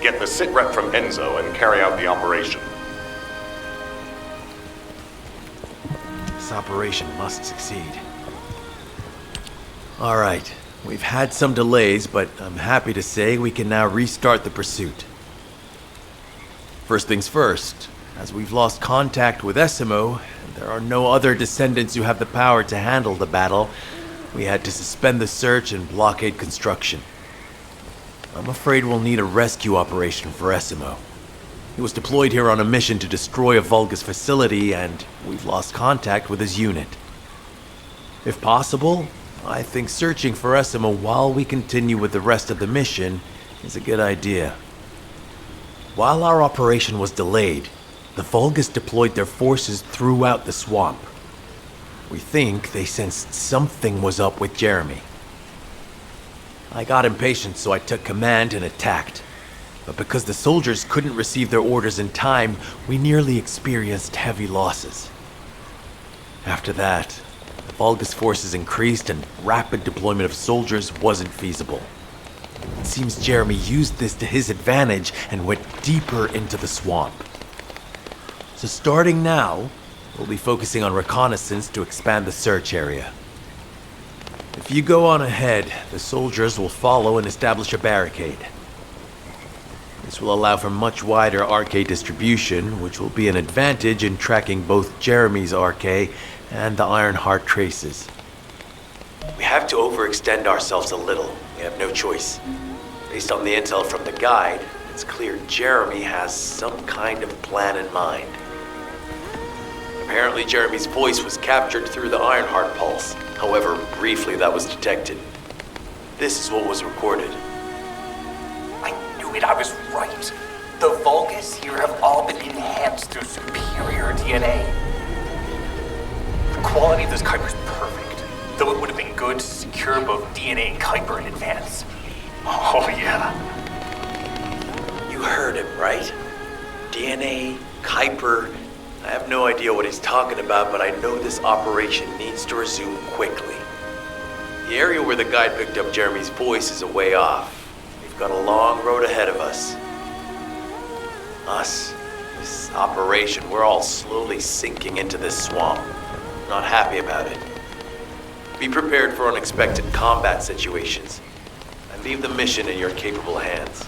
get the sitrep from Enzo and carry out the operation. This operation must succeed. Alright, we've had some delays, but I'm happy to say we can now restart the pursuit. First things first, as we've lost contact with Essimo, and there are no other Descendants who have the power to handle the battle, we had to suspend the search and blockade construction. I'm afraid we'll need a rescue operation for Essimo. He was deployed here on a mission to destroy a Vulgus facility, and we've lost contact with his unit. If possible, I think searching for Essimo while we continue with the rest of the mission is a good idea. While our operation was delayed, the Vulgus deployed their forces throughout the swamp. We think they sensed something was up with Jeremy. I got impatient, so I took command and attacked. But because the soldiers couldn't receive their orders in time, we nearly experienced heavy losses. After that, the Vulgus forces increased and rapid deployment of soldiers wasn't feasible. It seems Jeremy used this to his advantage and went deeper into the swamp. So starting now, we'll be focusing on reconnaissance to expand the search area. If you go on ahead, the soldiers will follow and establish a barricade. This will allow for much wider RK distribution, which will be an advantage in tracking both Jeremy's RK and the Ironheart traces. We have to overextend ourselves a little. We have no choice. Based on the intel from the guide, it's clear Jeremy has some kind of plan in mind. Apparently Jeremy's voice was captured through the Ironheart pulse. However, briefly that was detected. This is what was recorded. I knew it, I was right. The Vulgus here have all been enhanced through superior DNA. The quality of this Kuiper's perfect, though it would have been good to secure both DNA and Kuiper in advance. Oh yeah. You heard him, right? DNA, Kuiper. I have no idea what he's talking about, but I know this operation needs to resume quickly. The area where the guide picked up Jeremy's voice is a way off. We've got a long road ahead of us. This operation, we're all slowly sinking into this swamp. Not happy about it. Be prepared for unexpected combat situations. I leave the mission in your capable hands.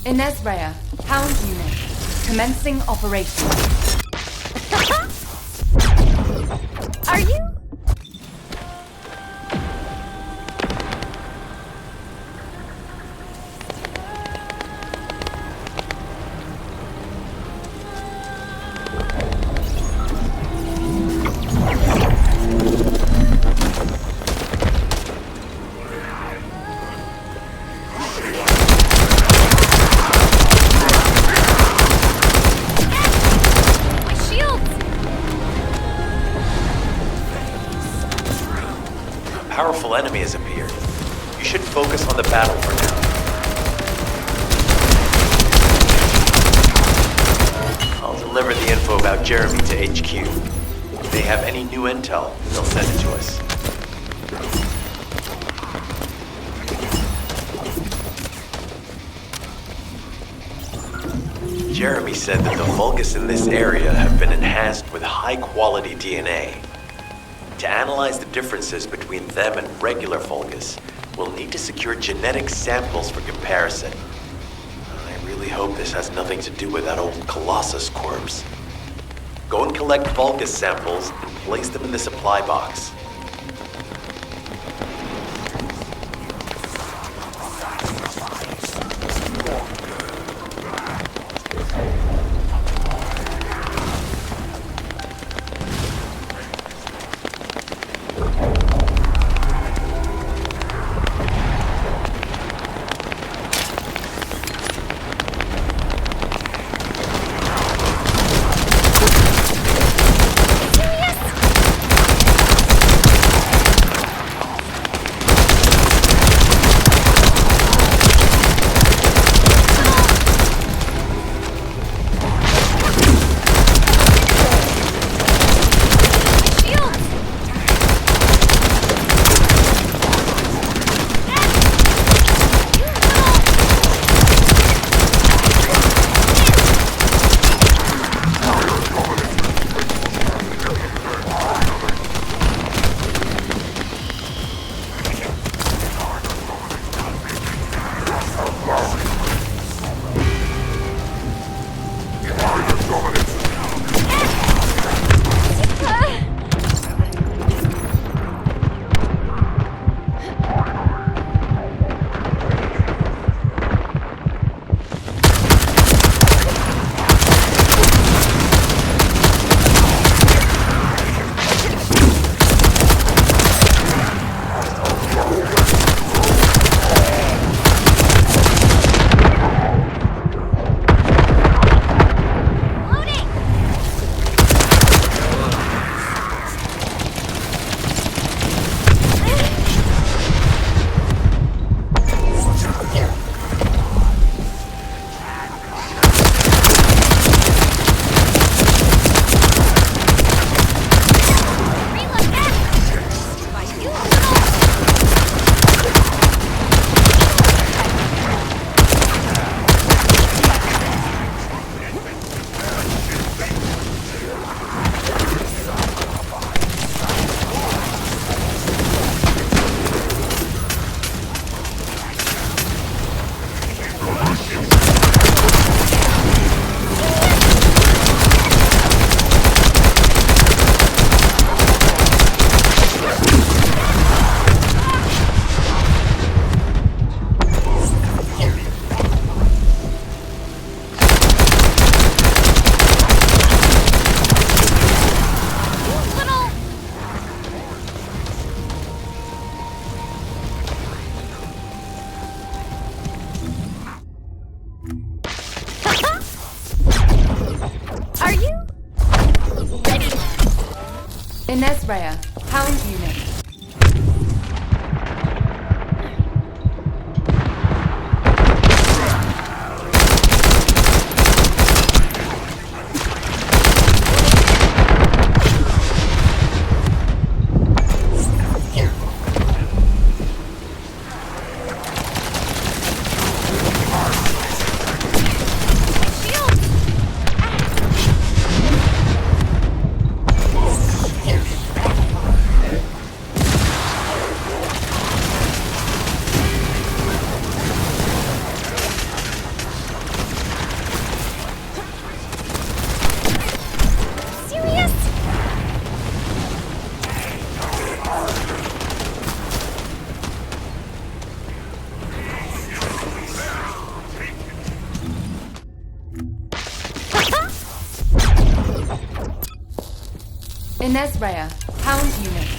Inesrea, Hound Unit, commencing operation. Are you? Powerful enemy has appeared. You should focus on the battle for now. I'll deliver the info about Jeremy to HQ. If they have any new intel, they'll send it to us. Jeremy said that the Vulgus in this area have been enhanced with high-quality DNA. To analyze the differences between them and regular Vulgus, we'll need to secure genetic samples for comparison. I really hope this has nothing to do with that old Colossus corpse. Go and collect Vulgus samples and place them in the supply box. Are you ready? Inesrea, Hound Unit. Inesrea, Hound Unit.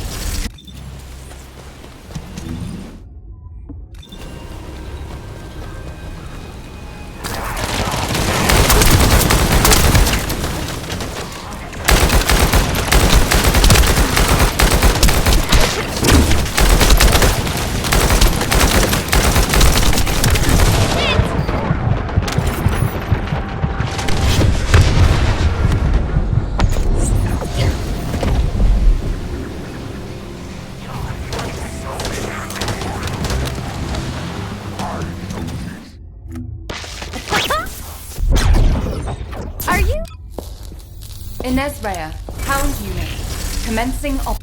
Are you? Inesrea, Hound Unit. Commencing op.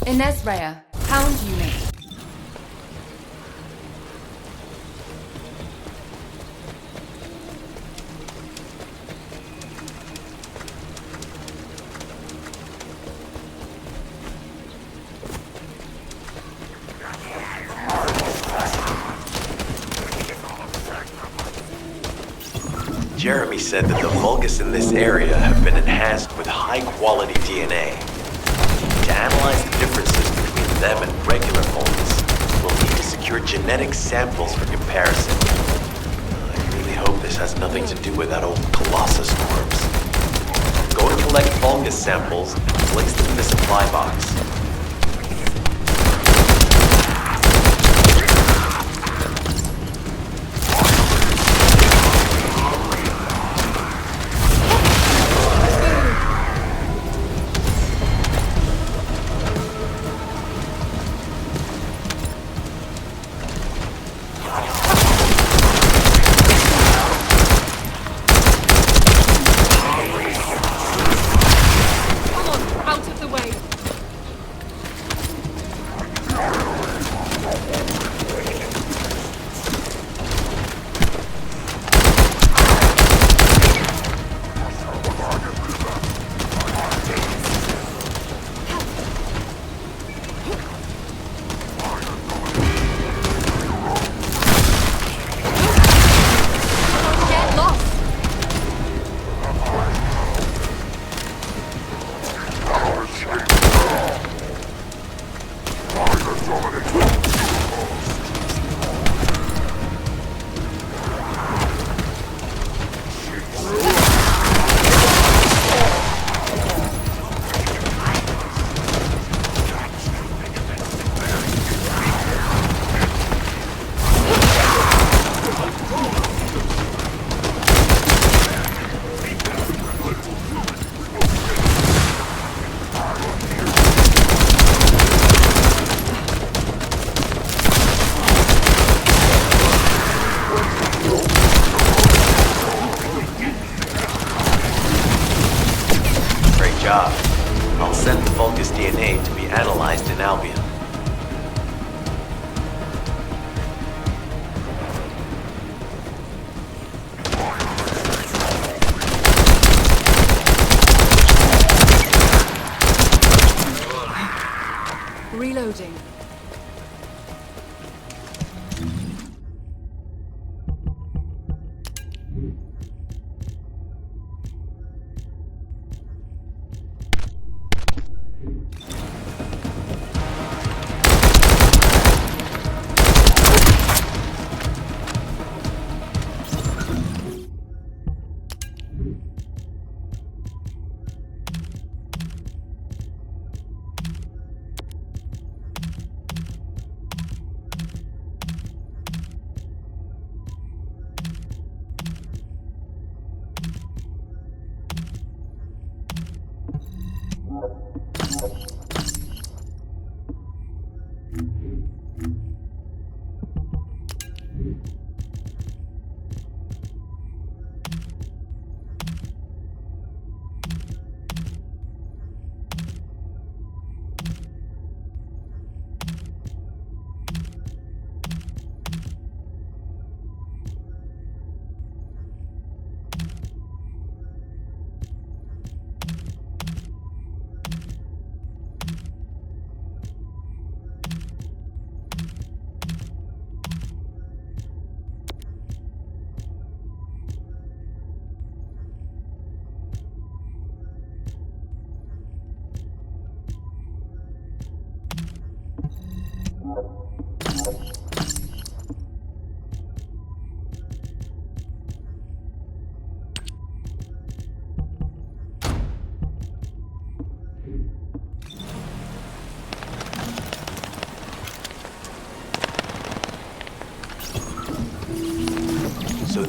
Inesrea, Hound Unit. Jeremy said that the Vulgus in this area have been enhanced with high-quality DNA. To analyze the differences between them and regular Vulgus, we'll need to secure genetic samples for comparison. I really hope this has nothing to do with that old Colossus corpse. Go and collect Vulgus samples and place them in the supply box. I'll send the Vulgus DNA to be analyzed in Albion. Reloading.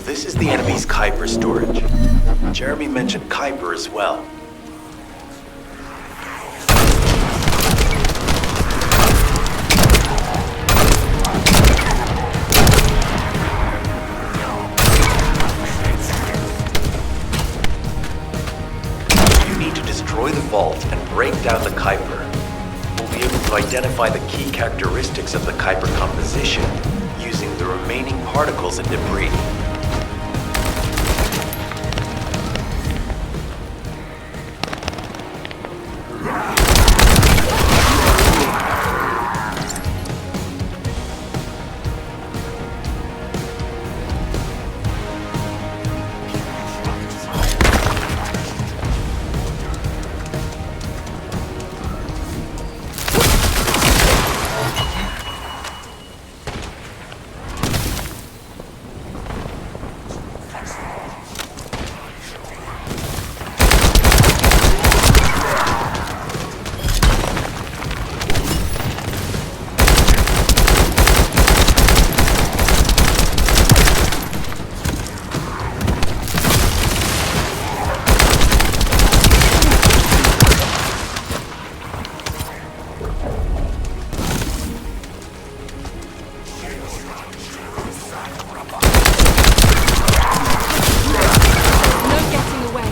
this is the enemy's Kuiper storage. Jeremy mentioned Kuiper as well. You need to destroy the vault and break down the Kuiper. We'll be able to identify the key characteristics of the Kuiper composition using the remaining particles and debris. No getting away.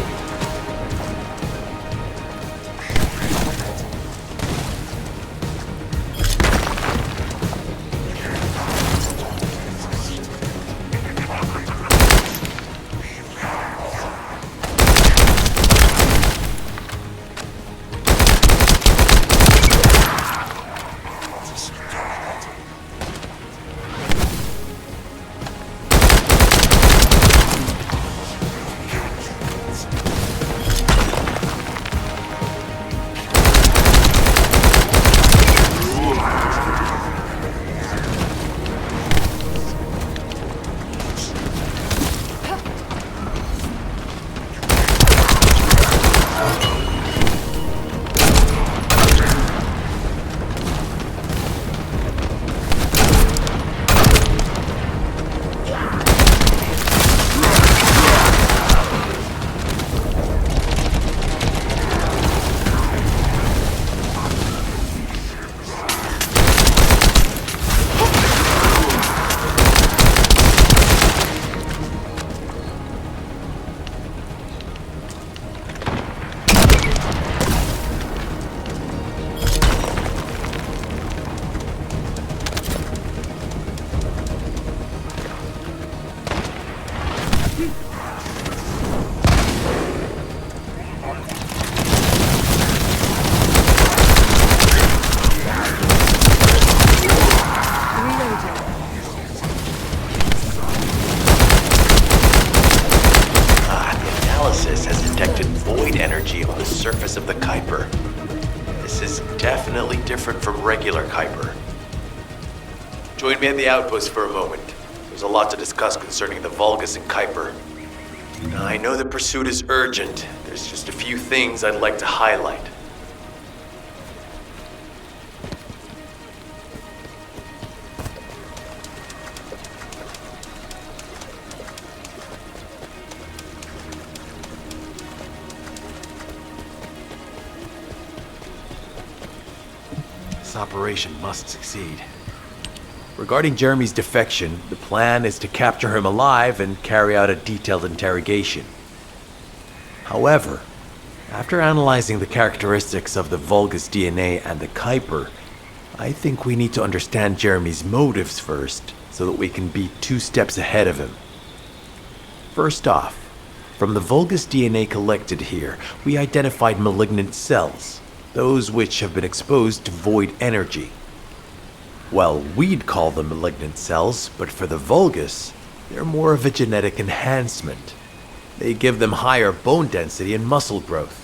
The analysis has detected void energy on the surface of the Kuiper. This is definitely different from regular Kuiper. Join me at the outpost for a moment. There's a lot to discuss concerning the Vulgus and Kuiper. Now, I know the pursuit is urgent. There's just a few things I'd like to highlight. This operation must succeed. Regarding Jeremy's defection, the plan is to capture him alive and carry out a detailed interrogation. However, after analyzing the characteristics of the Vulgus DNA and the Kuiper, I think we need to understand Jeremy's motives first, so that we can be 2 steps ahead of him. First off, from the Vulgus DNA collected here, we identified malignant cells, those which have been exposed to void energy. Well, we'd call them malignant cells, but for the Vulgus, they're more of a genetic enhancement. They give them higher bone density and muscle growth.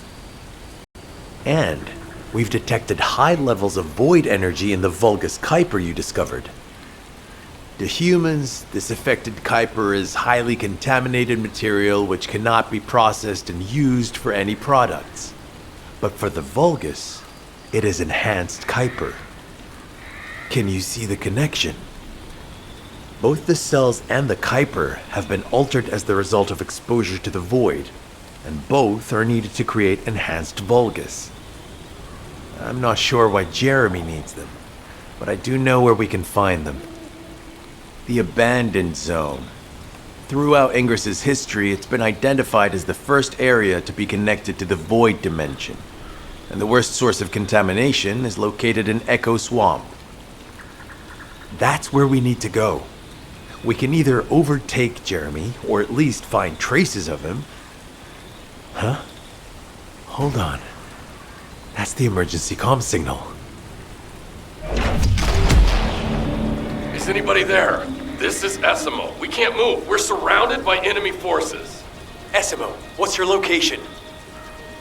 And we've detected high levels of void energy in the Vulgus Kuiper you discovered. To humans, this affected Kuiper is highly contaminated material which cannot be processed and used for any products. But for the Vulgus, it is enhanced Kuiper. Can you see the connection? Both the cells and the Kuiper have been altered as the result of exposure to the void, and both are needed to create enhanced Vulgus. I'm not sure why Jeremy needs them, but I do know where we can find them. The Abandoned Zone. Throughout Ingris's history, it's been identified as the first area to be connected to the Void Dimension, and the worst source of contamination is located in Echo Swamp. That's where we need to go. We can either overtake Jeremy, or at least find traces of him. Huh? Hold on. That's the emergency comm signal. Is anybody there? This is Essimo. We can't move. We're surrounded by enemy forces. Essimo, what's your location?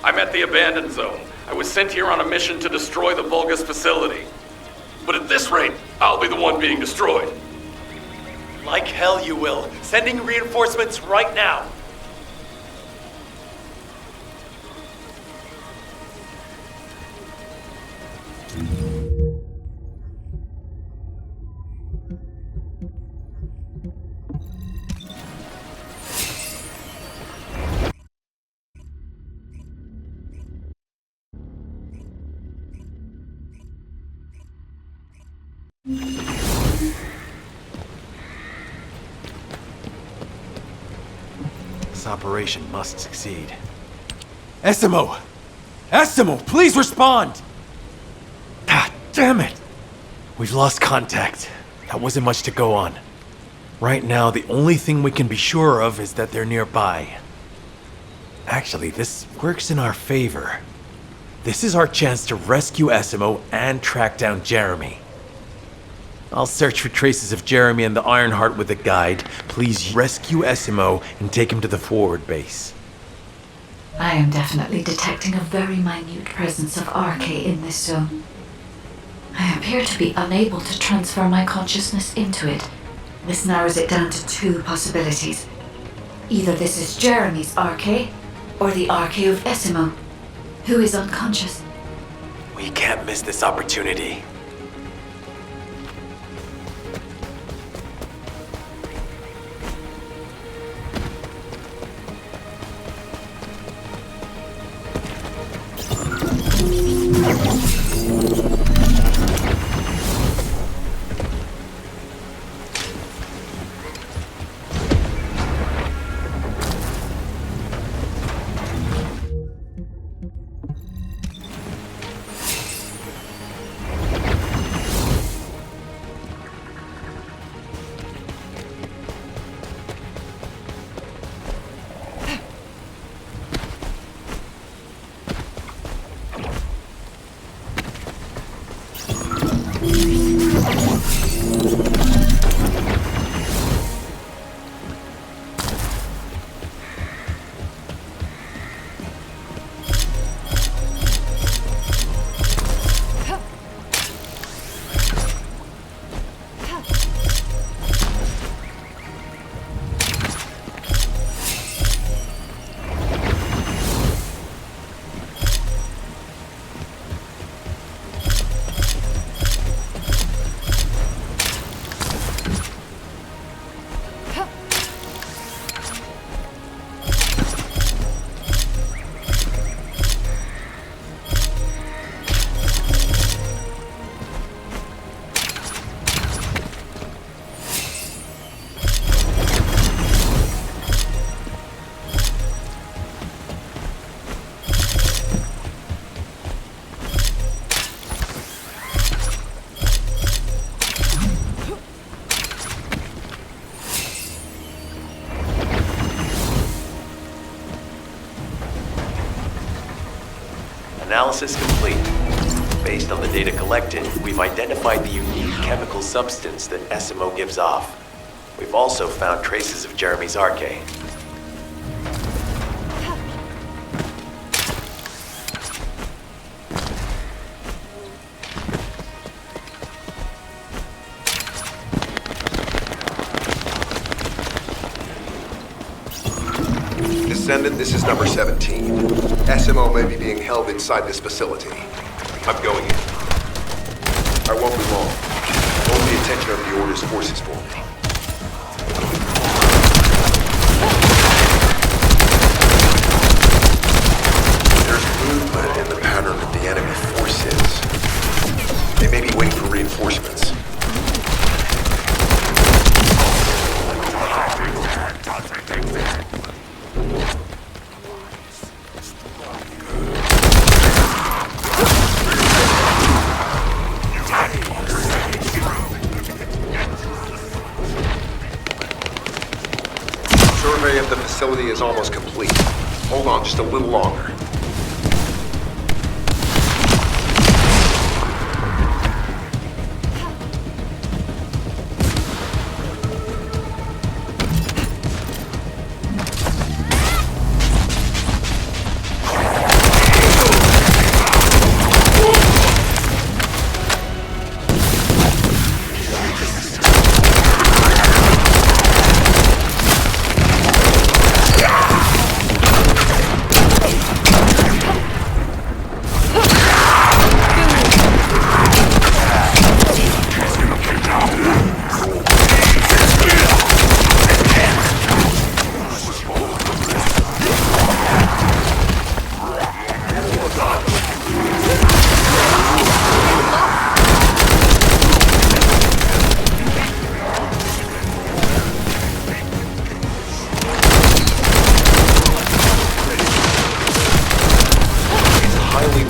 I'm at the Abandoned Zone. I was sent here on a mission to destroy the Vulgus facility. But at this rate, I'll be the one being destroyed. Like hell you will. Sending reinforcements right now. This operation must succeed. Essimo! Essimo, please respond! God damn it! We've lost contact. That wasn't much to go on. Right now, the only thing we can be sure of is that they're nearby. Actually, this works in our favor. This is our chance to rescue Essimo and track down Jeremy. I'll search for traces of Jeremy and the Ironheart with a guide. Please rescue Essimo and take him to the forward base. I am definitely detecting a very minute presence of RK in this zone. I appear to be unable to transfer my consciousness into it. This narrows it down to two possibilities. Either this is Jeremy's RK, or the RK of Essimo, who is unconscious. We can't miss this opportunity. Analysis complete. Based on the data collected, we've identified the unique chemical substance that Essimo gives off. We've also found traces of Jeremy's RK. Descendant, this is number 17. Essimo may be being held inside this facility. I'm going in. I won't be long. Hold the attention of the Order's forces for me. facility is almost complete. Hold on just a little longer.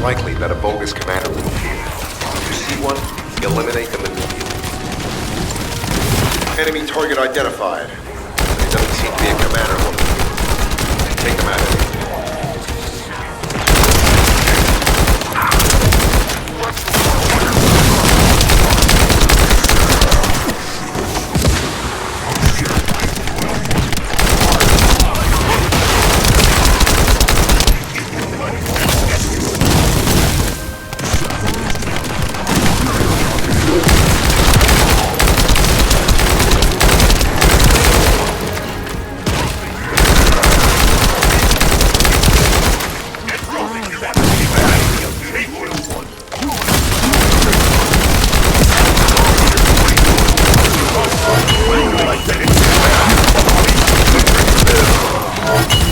Likely that a bogus commander will appear. If you see one, eliminate them immediately. Enemy target identified. It doesn't seem to be a commander woman. Take them out of here.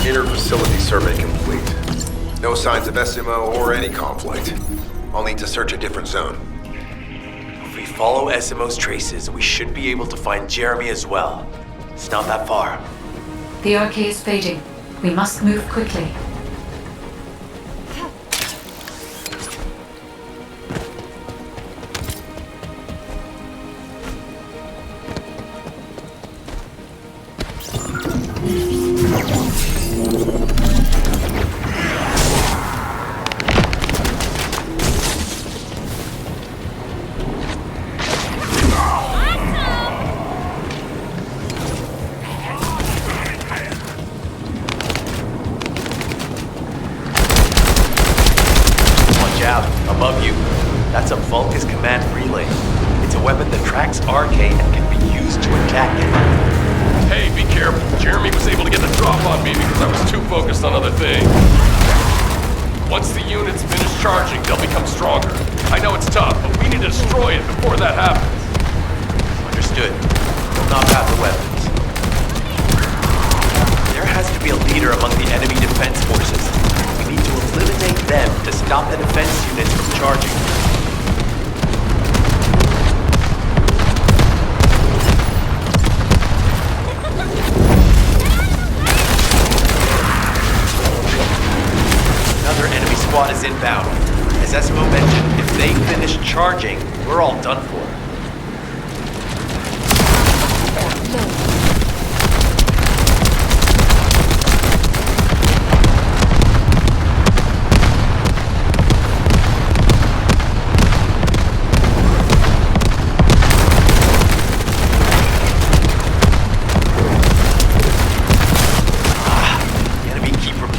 Inter-facility survey complete. No signs of SMO or any conflict. I'll need to search a different zone. If we follow SMO's traces, we should be able to find Jeremy as well. It's not that far. The RK is fading. We must move quickly. Above you. That's a Vulcus command relay. It's a weapon that tracks RK and can be used to attack it. Hey, be careful. Jeremy was able to get the drop on me because I was too focused on other things. Once the units finish charging, they'll become stronger. I know it's tough, but we need to destroy it before that happens. Understood. We'll knock out the weapons. There has to be a leader among the enemy defense forces. We need to eliminate them to stop the defense units from charging. Another enemy squad is inbound. As Esmo mentioned, if they finish charging, we're all done for.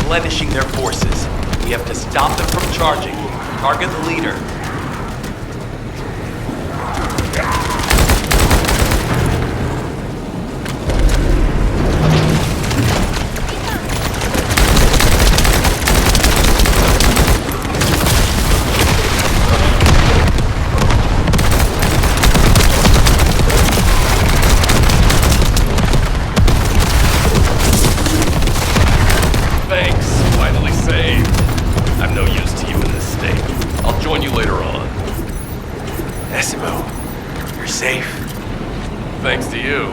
Replenishing their forces. We have to stop them from charging. Target the leader. Thanks to you.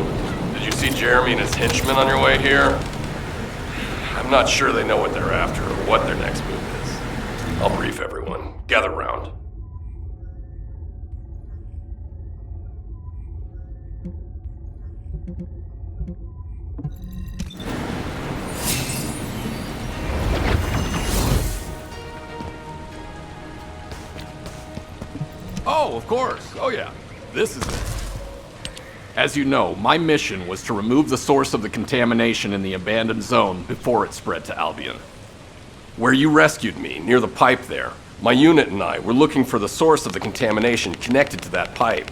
Did you see Jeremy and his henchmen on your way here? I'm not sure they know what they're after or what their next move is. I'll brief everyone. Gather round. Oh, of course. Oh, yeah. This is it. As you know, my mission was to remove the source of the contamination in the abandoned zone before it spread to Albion. Where you rescued me, near the pipe there, my unit and I were looking for the source of the contamination connected to that pipe.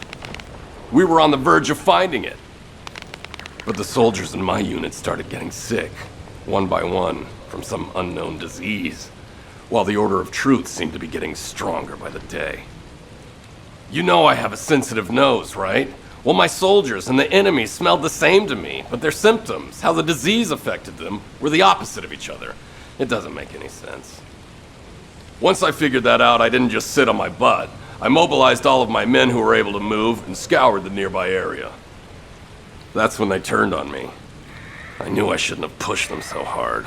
We were on the verge of finding it. But the soldiers in my unit started getting sick, one by one, from some unknown disease, while the Order of Truth seemed to be getting stronger by the day. You know I have a sensitive nose, right? Well, my soldiers and the enemy smelled the same to me, but their symptoms, how the disease affected them, were the opposite of each other. It doesn't make any sense. Once I figured that out, I didn't just sit on my butt. I mobilized all of my men who were able to move and scoured the nearby area. That's when they turned on me. I knew I shouldn't have pushed them so hard.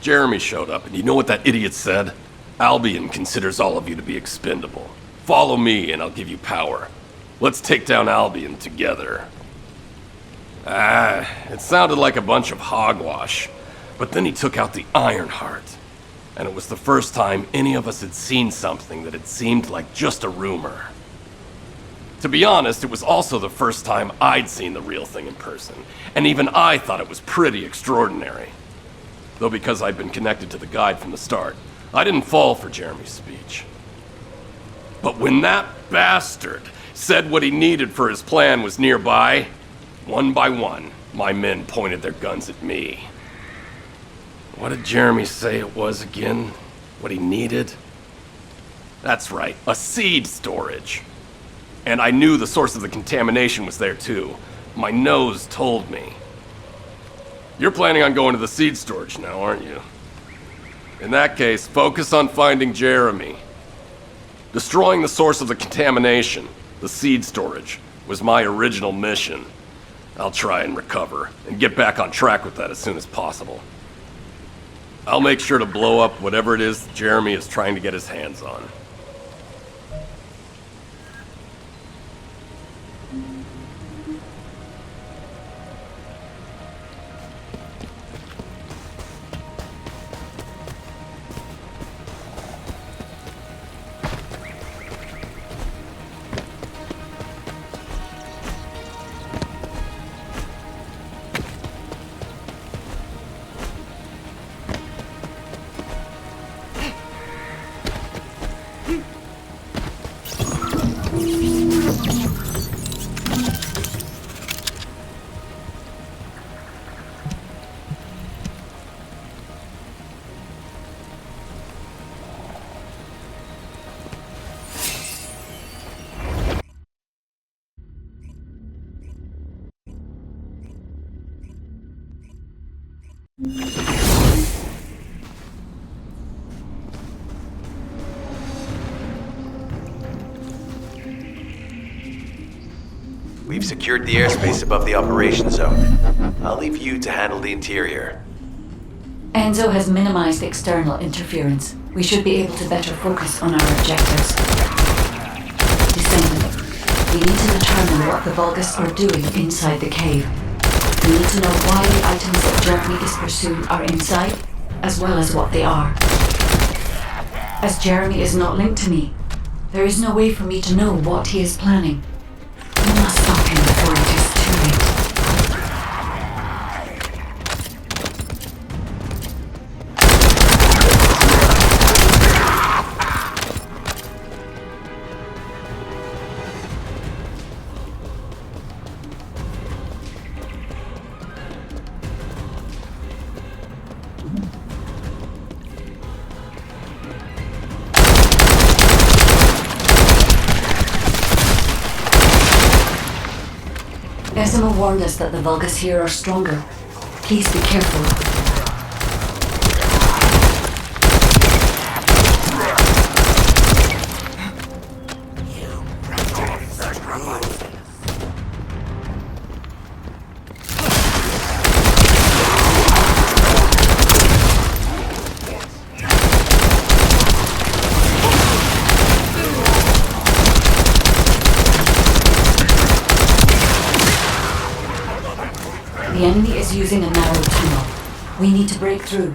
Jeremy showed up, and you know what that idiot said? Albion considers all of you to be expendable. Follow me, and I'll give you power. Let's take down Albion together. It sounded like a bunch of hogwash. But then he took out the Ironheart. And it was the first time any of us had seen something that had seemed like just a rumor. To be honest, it was also the first time I'd seen the real thing in person. And even I thought it was pretty extraordinary. Though because I'd been connected to the guide from the start, I didn't fall for Jeremy's speech. But when that bastard said what he needed for his plan was nearby, one by one, my men pointed their guns at me. What did Jeremy say it was again? What he needed? That's right, a seed storage. And I knew the source of the contamination was there too. My nose told me. You're planning on going to the seed storage now, aren't you? In that case, focus on finding Jeremy. Destroying the source of the contamination, the seed storage, was my original mission. I'll try and recover, and get back on track with that as soon as possible. I'll make sure to blow up whatever it is Jeremy is trying to get his hands on. We've secured the airspace above the operation zone. I'll leave you to handle the interior. Enzo has minimized external interference. We should be able to better focus on our objectives. Descendant, we need to determine what the Vulgus are doing inside the cave. We need to know why the items that Jeremy is pursuing are inside, as well as what they are. As Jeremy is not linked to me, there is no way for me to know what he is planning. We must stop him before it is too late. Decima warned us that the Vulgus here are stronger. Please be careful. The enemy is using a narrow tunnel. We need to break through.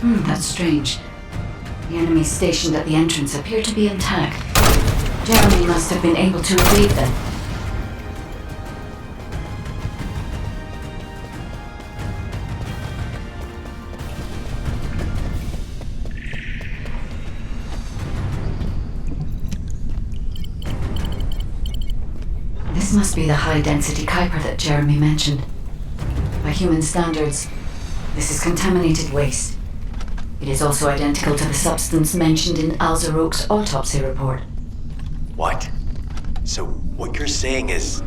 That's strange. The enemies stationed at the entrance appear to be intact. Jeremy must have been able to evade them. This must be the high-density Kuiper that Jeremy mentioned. By human standards, this is contaminated waste. It is also identical to the substance mentioned in Alzarok's autopsy report. What? So what you're saying is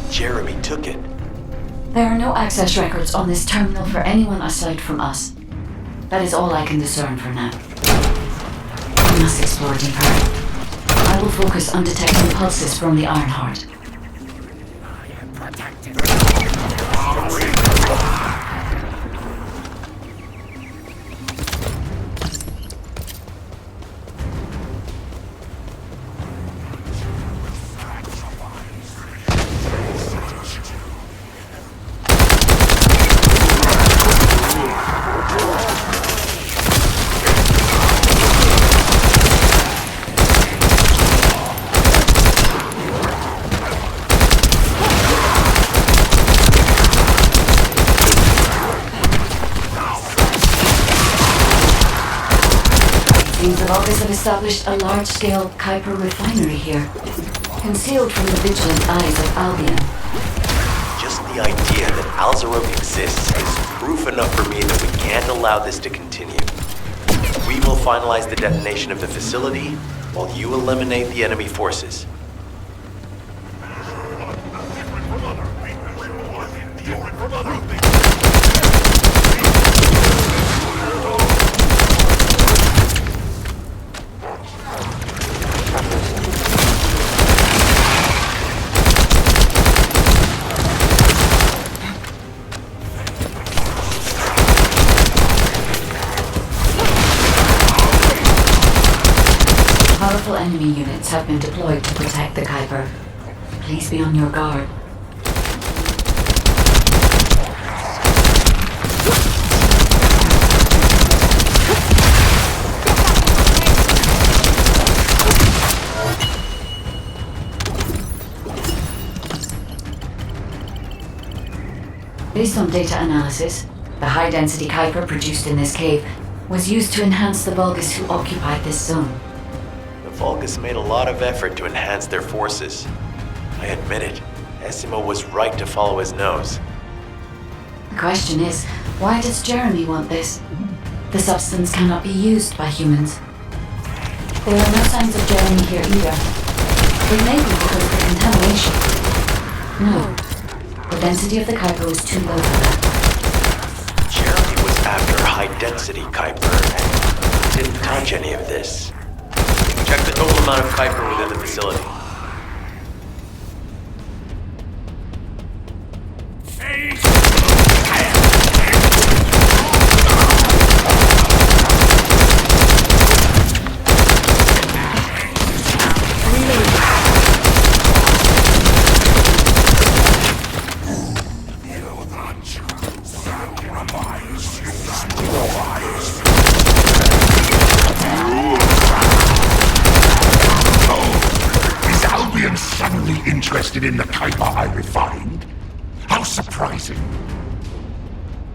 Jeremy took it? There are no access records on this terminal for anyone aside from us. That is all I can discern for now. I must explore deeper. I will focus on detecting pulses from the Ironheart. Seems the Vulgus have established a large-scale Kuiper refinery here, concealed from the vigilant eyes of Albion. Just the idea that Alzarok exists is proof enough for me that we can't allow this to continue. We will finalize the detonation of the facility while you eliminate the enemy forces. Powerful enemy units have been deployed to protect the Kuiper. Please be on your guard. Based on data analysis, the high-density Kuiper produced in this cave was used to enhance the Vulgus who occupied this zone. The Vulgus made a lot of effort to enhance their forces. I admit it, Essimo was right to follow his nose. The question is, why does Jeremy want this? The substance cannot be used by humans. There are no signs of Jeremy here either. It may be because of the contamination. No. The density of the Kuiper was too low for that. Jeremy was after high-density Kuiper and didn't touch any of this. Check the total amount of Kuiper within the facility. Interested in the Kuiper I refined? How surprising.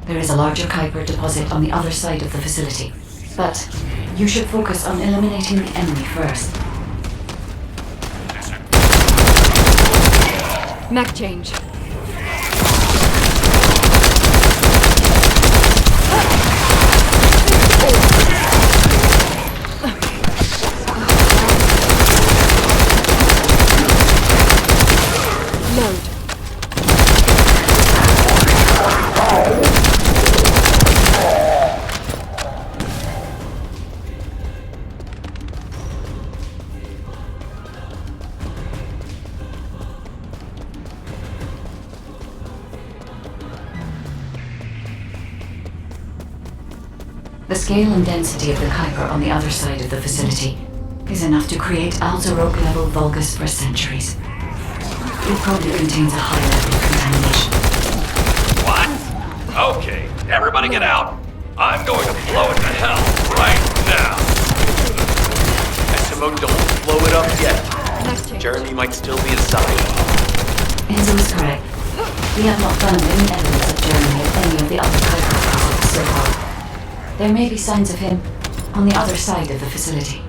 There is a larger Kuiper deposit on the other side of the facility. But you should focus on eliminating the enemy first. Mech change. Load. The scale and density of the Kuiper on the other side of the facility is enough to create Alzarok-level Vulgus for centuries. It probably contains a high level of contamination. What? Okay, everybody get out. I'm going to blow it to hell right now. SMO, don't blow it up yet. Nice change. Jeremy might still be inside. Enzo is correct. We have not found any evidence of Jeremy at any of the other Kuiper projects so far. There may be signs of him on the other side of the facility.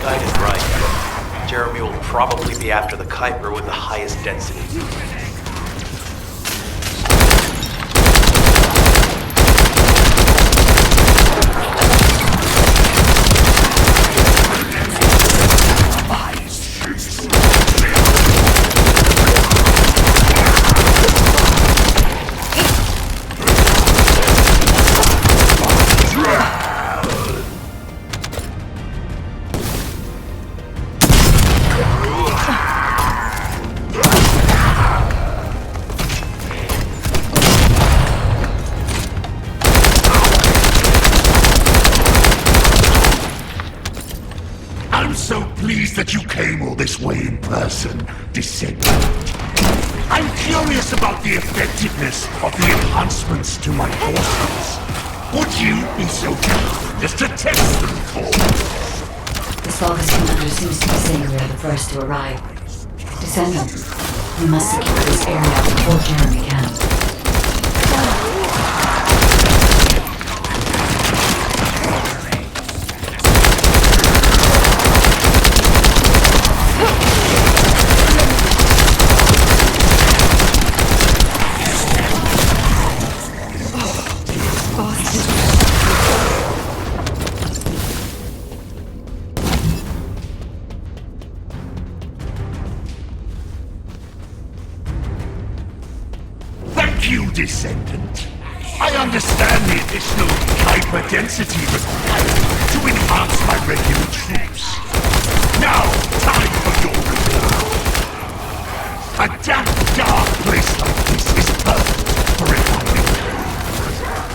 Guide is right. Jeremy will probably be after the Kuiper with the highest density. I'm so pleased that you came all this way in person, Descendant. I'm curious about the effectiveness of the enhancements to my forces. Would you be so kind as to test them for me? This Vulgus commander seems to be saying we are the first to arrive. Descendant, we must secure this area before Jeremy can. Thank you, Descendant. I understand the additional hyper-density required to enhance my regular troops. Now, time for your reward. A damp, dark place like this is perfect for refining.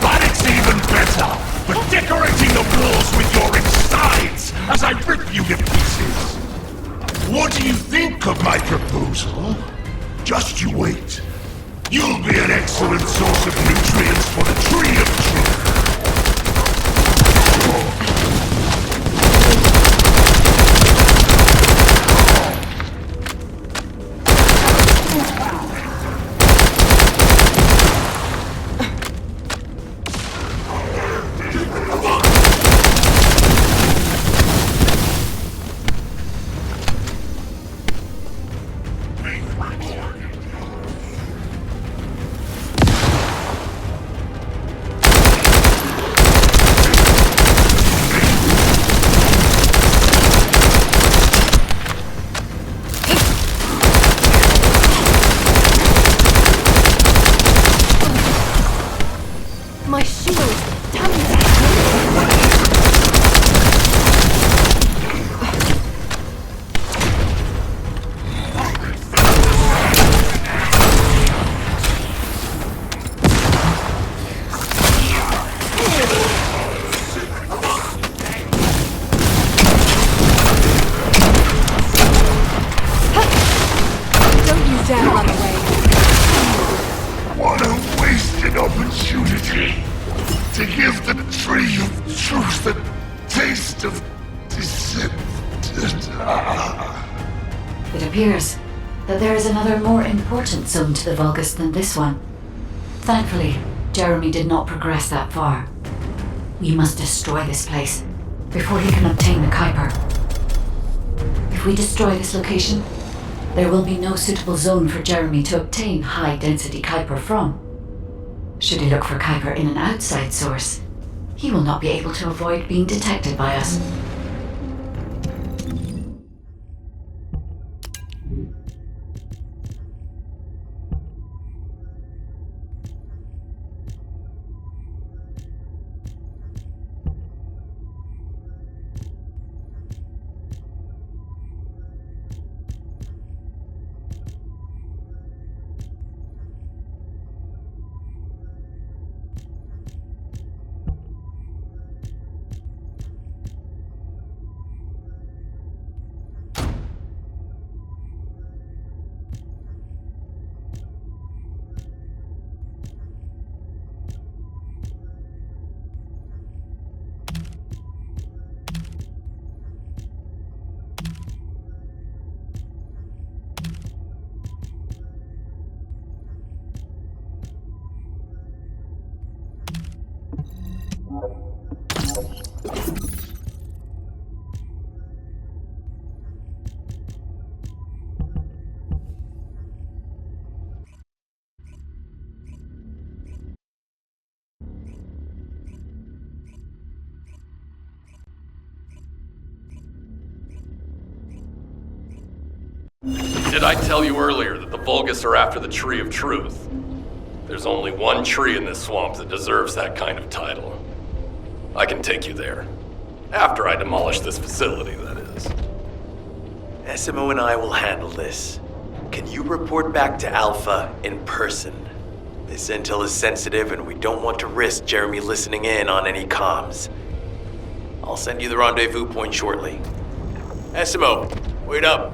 But it's even better for decorating the walls with your insides as I rip you to pieces. What do you think of my proposal? Just you wait. You'll be an excellent source of nutrients for the Tree of Truth. My shield! Damn it! Don't you dare run away! What a wasted opportunity to give the Tree of Truth a taste of Descendant. It appears that there is another more important zone to the Vulgus than this one. Thankfully, Jeremy did not progress that far. We must destroy this place before he can obtain the Kuiper. If we destroy this location, there will be no suitable zone for Jeremy to obtain high-density Kuiper from. Should he look for Kuiper in an outside source, he will not be able to avoid being detected by us. Did I tell you earlier that the Vulgus are after the Tree of Truth? There's only one tree in this swamp that deserves that kind of title. I can take you there. After I demolish this facility, that is. SMO and I will handle this. Can you report back to Alpha in person? This intel is sensitive and we don't want to risk Jeremy listening in on any comms. I'll send you the rendezvous point shortly. SMO, wait up.